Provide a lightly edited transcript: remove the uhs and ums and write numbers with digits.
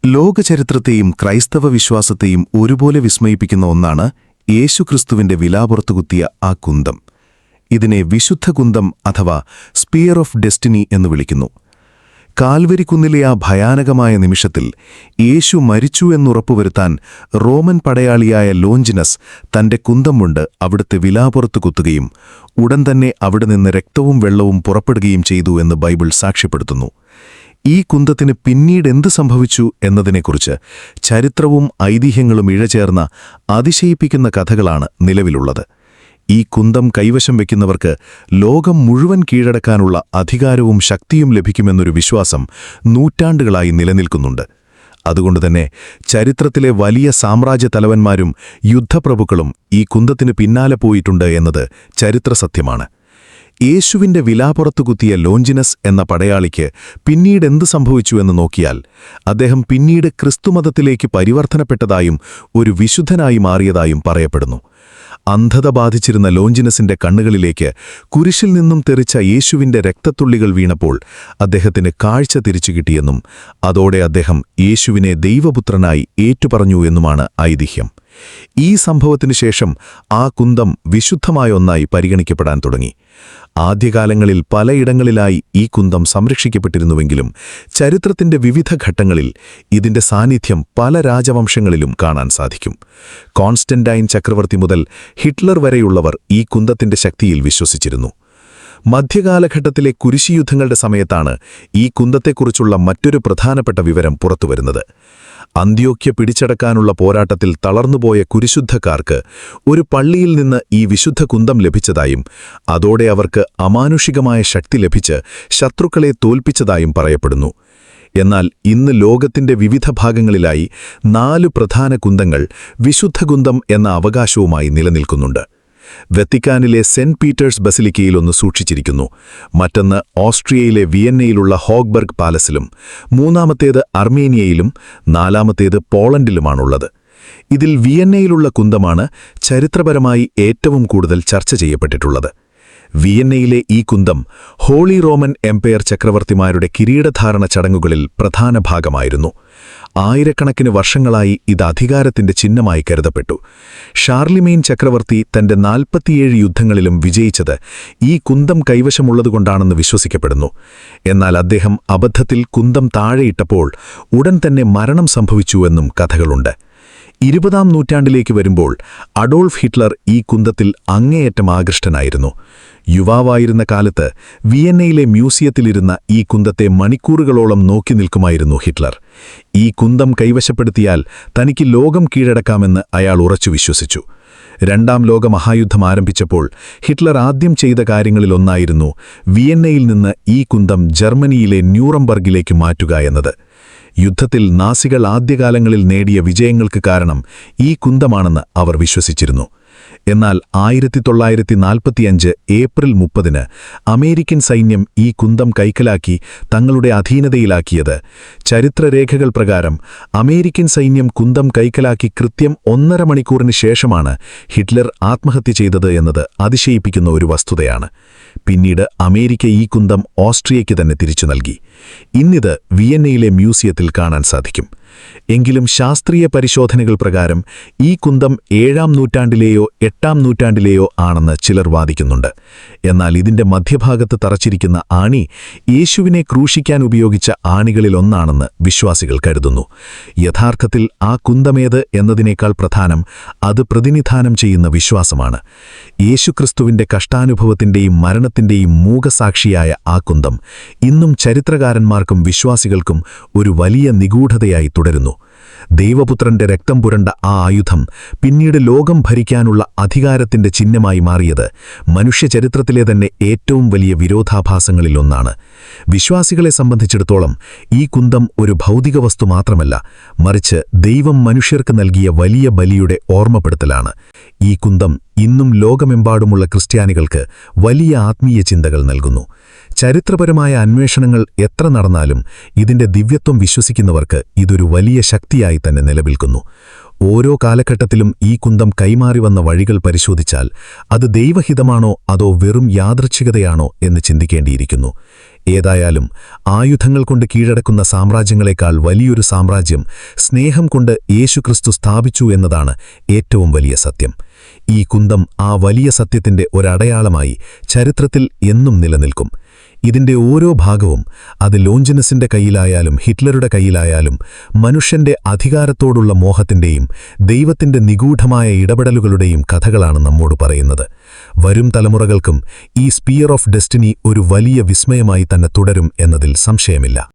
ലോകചരിത്രത്തെയും ക്രൈസ്തവ വിശ്വാസത്തെയും ഒരുപോലെ വിസ്മയിപ്പിക്കുന്ന ഒന്നാണ് യേശുക്രിസ്തുവിന്റെ വിലാപുറത്തുകുത്തിയ ആ കുന്തം. ഇതിനെ വിശുദ്ധ കുന്തം അഥവാ സ്പിയർ ഓഫ് ഡെസ്റ്റിനി എന്ന് വിളിക്കുന്നു. കാൽവരിക്കുന്നിലെ ആ ഭയാനകമായ നിമിഷത്തിൽ യേശു മരിച്ചു എന്നുറപ്പുവരുത്താൻ റോമൻ പടയാളിയായ ലോഞ്ചിനസ് തന്റെ കുന്തം കൊണ്ട് അവിടുത്തെ വിലാപുറത്ത് കുത്തുകയും ഉടൻ തന്നെ അവിടെ നിന്ന് രക്തവും വെള്ളവും പുറപ്പെടുകയും ചെയ്തു എന്ന് ബൈബിൾ സാക്ഷ്യപ്പെടുത്തുന്നു. ഈ കുന്തത്തിന് പിന്നീട് എന്ത് സംഭവിച്ചു എന്നതിനെക്കുറിച്ച് ചരിത്രവും ഐതിഹ്യങ്ങളും ഇഴചേർന്ന അതിശയിപ്പിക്കുന്ന കഥകളാണ് നിലവിലുള്ളത്. ഈ കുന്തം കൈവശം വയ്ക്കുന്നവർക്ക് ലോകം മുഴുവൻ കീഴടക്കാനുള്ള അധികാരവും ശക്തിയും ലഭിക്കുമെന്നൊരു വിശ്വാസം നൂറ്റാണ്ടുകളായി നിലനിൽക്കുന്നുണ്ട്. അതുകൊണ്ടുതന്നെ ചരിത്രത്തിലെ വലിയ സാമ്രാജ്യ തലവന്മാരും യുദ്ധപ്രഭുക്കളും ഈ കുന്തത്തിന് പിന്നാലെ പോയിട്ടുണ്ട് എന്നത് ചരിത്രസത്യമാണ്. യേശുവിന്റെ വിലാപുറത്തു കുത്തിയ ലോഞ്ചിനസ് എന്ന പടയാളിക്ക് പിന്നീട് എന്ത് സംഭവിച്ചു എന്ന് നോക്കിയാൽ അദ്ദേഹം പിന്നീട് ക്രിസ്തുമതത്തിലേക്ക് പരിവർത്തനപ്പെട്ടതായും ഒരു വിശുദ്ധനായി മാറിയതായും പറയപ്പെടുന്നു. അന്ധത ബാധിച്ചിരുന്ന ലോഞ്ചിനസിന്റെ കണ്ണുകളിലേക്ക് കുരിശിൽ നിന്നും തെറിച്ച യേശുവിന്റെ രക്തത്തുള്ളികൾ വീണപ്പോൾ അദ്ദേഹത്തിന് കാഴ്ച തിരിച്ചുകിട്ടിയെന്നും അതോടെ അദ്ദേഹം യേശുവിനെ ദൈവപുത്രനായി ഏറ്റുപറഞ്ഞു എന്നുമാണ് ഐതിഹ്യം. ഈ സംഭവത്തിനു ശേഷം ആ കുന്തം വിശുദ്ധമായ ഒന്നായി പരിഗണിക്കപ്പെടാൻ തുടങ്ങി. ആദ്യകാലങ്ങളിൽ പലയിടങ്ങളിലായി ഈ കുന്തം സംരക്ഷിക്കപ്പെട്ടിരുന്നുവെങ്കിലും ചരിത്രത്തിന്റെ വിവിധ ഘട്ടങ്ങളിൽ ഇതിന്റെ സാന്നിധ്യം പല രാജവംശങ്ങളിലും കാണാൻ സാധിക്കും. കോൺസ്റ്റന്റൈൻ ചക്രവർത്തി മുതൽ ഹിറ്റ്ലർ വരെയുള്ളവർ ഈ കുന്തത്തിന്റെ ശക്തിയിൽ വിശ്വസിച്ചിരുന്നു. മധ്യകാലഘട്ടത്തിലെ കുരിശുയുദ്ധങ്ങളുടെ സമയത്താണ് ഈ കുന്തത്തെക്കുറിച്ചുള്ള മറ്റൊരു പ്രധാനപ്പെട്ട വിവരം പുറത്തുവരുന്നത്. അന്ത്യോക്യ പിടിച്ചടക്കാനുള്ള പോരാട്ടത്തിൽ തളർന്നുപോയ കുരിശുദ്ധക്കാർക്ക് ഒരു പള്ളിയിൽ നിന്ന് ഈ വിശുദ്ധ കുന്തം ലഭിച്ചതായും അതോടെ അവർക്ക് അമാനുഷികമായ ശക്തി ലഭിച്ച് ശത്രുക്കളെ തോൽപ്പിച്ചതായും പറയപ്പെടുന്നു. എന്നാൽ ഇന്ന് ലോകത്തിന്റെ വിവിധ ഭാഗങ്ങളിലായി 4 പ്രധാന കുന്തങ്ങൾ വിശുദ്ധ കുന്തം എന്ന അവകാശവുമായി നിലനിൽക്കുന്നുണ്ട്. വത്തിക്കാനിലെ സെന്റ് പീറ്റേഴ്സ് ബസിലിക്കയിൽ ഒന്ന് സൂക്ഷിച്ചിരിക്കുന്നു. മറ്റൊന്ന് ഓസ്ട്രിയയിലെ വിയന്നയിലുള്ള ഹോഗ്ബർഗ് പാലസിലും, മൂന്നാമത്തേത് അർമേനിയയിലും, നാലാമത്തേത് പോളണ്ടിലുമാണുള്ളത്. ഇതിൽ വിയന്നയിലുള്ള കുന്തമാണ് ചരിത്രപരമായി ഏറ്റവും കൂടുതൽ ചർച്ച ചെയ്യപ്പെട്ടിട്ടുള്ളത്. വിയന്നയിലെ ഈ കുന്തം ഹോളി റോമൻ എംപയർ ചക്രവർത്തിമാരുടെ കിരീടധാരണ ചടങ്ങുകളിൽ പ്രധാന ഭാഗമായിരുന്നു. ആയിരക്കണക്കിന് വർഷങ്ങളായി ഇത് അധികാരത്തിന്റെ ചിഹ്നമായി കരുതപ്പെട്ടു. ഷാർലിമെയിൻ ചക്രവർത്തി തന്റെ 47 യുദ്ധങ്ങളിലും വിജയിച്ചത് ഈ കുന്തം കൈവശമുള്ളതുകൊണ്ടാണെന്ന് വിശ്വസിക്കപ്പെടുന്നു. എന്നാൽ അദ്ദേഹം അബദ്ധത്തിൽ കുന്തം താഴെയിട്ടപ്പോൾ ഉടൻ തന്നെ മരണം സംഭവിച്ചുവെന്നും കഥകളുണ്ട്. 20-ാം നൂറ്റാണ്ടിലേക്ക് വരുമ്പോൾ അഡോൾഫ് ഹിറ്റ്ലർ ഈ കുന്തത്തിൽ അങ്ങേയറ്റം ആകൃഷ്ടനായിരുന്നു. യുവാവായിരുന്ന കാലത്ത് വിയന്നയിലെ മ്യൂസിയത്തിലിരുന്ന ഈ കുന്തത്തെ മണിക്കൂറുകളോളം നോക്കി നിൽക്കുമായിരുന്നു ഹിറ്റ്ലർ. ഈ കുന്തം കൈവശപ്പെടുത്തിയാൽ തനിക്ക് ലോകം കീഴടക്കാമെന്ന് അയാൾ ഉറച്ചു വിശ്വസിച്ചു. 2ാം ലോക മഹായുദ്ധം ആരംഭിച്ചപ്പോൾ ഹിറ്റ്ലർ ആദ്യം ചെയ്ത കാര്യങ്ങളിലൊന്നായിരുന്നു വിയന്നയിൽ നിന്ന് ഈ കുന്തം ജർമ്മനിയിലെ ന്യൂറംബർഗിലേക്ക് മാറ്റുക എന്നത്. യുദ്ധത്തിൽ നാസികൾ ആദ്യകാലങ്ങളിൽ നേടിയ വിജയങ്ങൾക്ക് കാരണം ഈ കുന്തമാണെന്ന് അവർ വിശ്വസിച്ചിരുന്നു. എന്നാൽ 1945 ഏപ്രിൽ 30-ന് അമേരിക്കൻ സൈന്യം ഈ കുന്തം കൈക്കലാക്കി തങ്ങളുടെ അധീനതയിലാക്കിയത്. ചരിത്രരേഖകൾ പ്രകാരം അമേരിക്കൻ സൈന്യം കുന്തം കൈക്കലാക്കി കൃത്യം 1.5 മണിക്കൂറിന് ശേഷമാണ് ഹിറ്റ്ലർ ആത്മഹത്യ ചെയ്തത് എന്നത് അതിശയിപ്പിക്കുന്ന ഒരു വസ്തുതയാണ്. പിന്നീട് അമേരിക്ക ഈ കുന്തം ഓസ്ട്രിയയ്ക്ക് തന്നെ തിരിച്ചു നൽകി. ഇന്നിത് വിയന്നയിലെ മ്യൂസിയത്തിൽ കാണാൻ സാധിക്കും. എങ്കിലും ശാസ്ത്രീയ പരിശോധനകൾ പ്രകാരം ഈ കുന്തം 7-ാം നൂറ്റാണ്ടിലെയോ 8-ാം നൂറ്റാണ്ടിലെയോ ആണെന്ന് ചിലർ വാദിക്കുന്നുണ്ട്. എന്നാൽ ഇതിന്റെ മധ്യഭാഗത്ത് തറച്ചിരിക്കുന്ന ആണി യേശുവിനെ ക്രൂശിക്കാൻ ഉപയോഗിച്ച ആണികളിലൊന്നാണെന്ന് വിശ്വാസികൾ കരുതുന്നു. യഥാർത്ഥത്തിൽ ആ കുന്തമേത് എന്നതിനേക്കാൾ പ്രധാനം അത് പ്രതിനിധാനം ചെയ്യുന്ന വിശ്വാസമാണ്. യേശുക്രിസ്തുവിന്റെ കഷ്ടാനുഭവത്തിന്റെയും മരണത്തിന്റെയും മൂകസാക്ഷിയായ ആ കുന്തം ഇന്നും ചരിത്രകാരന്മാർക്കും വിശ്വാസികൾക്കും ഒരു വലിയ നിഗൂഢതയായി തുടരുന്നു. ദൈവപുത്രന്റെ രക്തം പുരണ്ട ആ ആയുധം പിന്നീട് ലോകം ഭരിക്കാനുള്ള അധികാരത്തിന്റെ ചിഹ്നമായി മാറിയത് മനുഷ്യചരിത്രത്തിലെ തന്നെ ഏറ്റവും വലിയ വിരോധാഭാസങ്ങളിലൊന്നാണ്. വിശ്വാസികളെ സംബന്ധിച്ചിടത്തോളം ഈ കുന്തം ഒരു ഭൗതിക വസ്തു മാത്രമല്ല, മറിച്ച് ദൈവം മനുഷ്യർക്ക് നൽകിയ വലിയ ബലിയുടെ ഓർമ്മപ്പെടുത്തലാണ്. ഈ കുന്തം ഇന്നും ലോകമെമ്പാടുമുള്ള ക്രിസ്ത്യാനികൾക്ക് വലിയ ആത്മീയ ചിന്തകൾ നൽകുന്നു. ചരിത്രപരമായ അന്വേഷണങ്ങൾ എത്ര നടന്നാലും ഇതിന്റെ ദിവ്യത്വം വിശ്വസിക്കുന്നവർക്ക് ഇതൊരു വലിയ ശക്തിയായി തന്നെ നിലനിൽക്കുന്നു. ഓരോ കാലഘട്ടത്തിലും ഈ കുന്തം കൈമാറി വന്ന വഴികൾ പരിശോധിച്ചാൽ അത് ദൈവഹിതമാണോ അതോ വെറും യാദൃച്ഛികതയാണോ എന്ന് ചിന്തിക്കേണ്ടിയിരിക്കുന്നു. ഏതായാലും ആയുധങ്ങൾ കൊണ്ട് കീഴടക്കുന്ന സാമ്രാജ്യങ്ങളെക്കാൾ വലിയൊരു സാമ്രാജ്യം സ്നേഹം കൊണ്ട് യേശുക്രിസ്തു സ്ഥാപിച്ചു എന്നതാണ് ഏറ്റവും വലിയ സത്യം. ഈ കുന്തം ആ വലിയ സത്യത്തിന്റെ ഒരടയാളമായി ചരിത്രത്തിൽ എന്നും നിലനിൽക്കും. ഇതിന്റെ ഓരോ ഭാഗവും, അത് ലോഞ്ചിനസിന്റെ കയ്യിലായാലും ഹിറ്റ്ലറുടെ കയ്യിലായാലും, മനുഷ്യന്റെ അധികാരത്തോടുള്ള മോഹത്തിന്റെയും ദൈവത്തിന്റെ നിഗൂഢമായ ഇടപെടലുകളുടെയും കഥകളാണ് നമ്മോട് പറയുന്നത്. വരും തലമുറകൾക്കും ഈ സ്പിയർ ഓഫ് ഡെസ്റ്റിനി ഒരു വലിയ വിസ്മയമായി തന്നെ തുടരും എന്നതിൽ സംശയമില്ല.